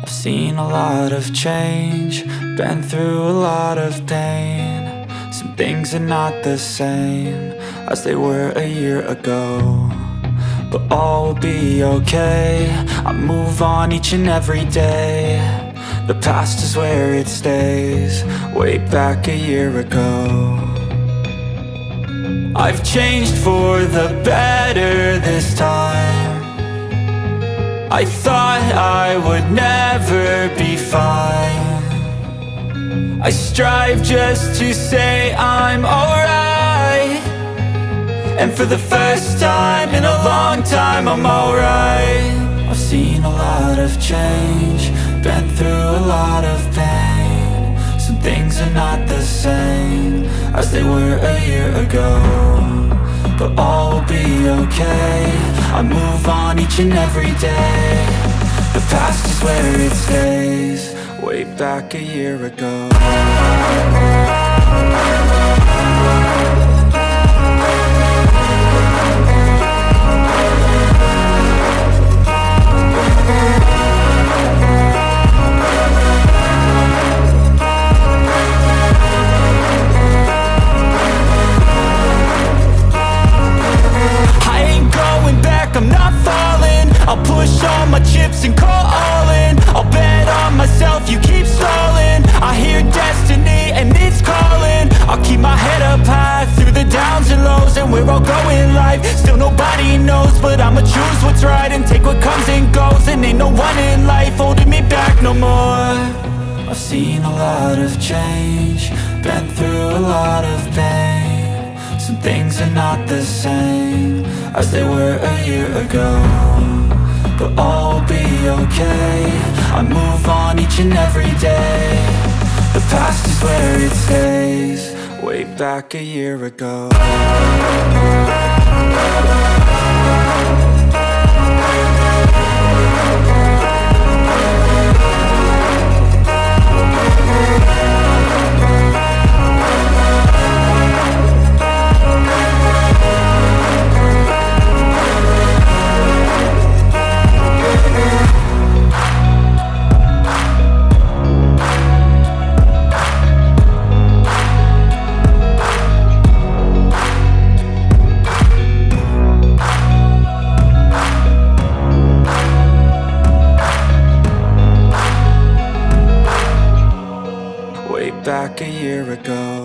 I've seen a lot of change, been through a lot of pain. Some things are not the same as they were a year ago, but all will be okay. I move on each and every day. The past is where it stays, way back a year ago. I've changed for the better this time. I thought I would never be fine. I strive just to say I'm alright, and for the first time in a long time I'm alright. I've seen a lot of change, been through a lot of pain. Some things are not the same as they were a year ago, but all will be okay. I move on each and every day. The past is where it stays, way back a year ago. I'm not falling, I'll push all my chips and call all in. I'll bet on myself, you keep stalling. I hear destiny and it's calling. I'll keep my head up high through the downs and lows, and we're all going life. Still nobody knows, but I'ma choose what's right and take what comes and goes. And ain't no one in life holding me back no more. I've seen a lot of change, been through a lot of pain. Some things are not the same as they were a year ago, but all will be okay. I move on each and every day. The past is where it stays, way back a year ago. Back a year ago.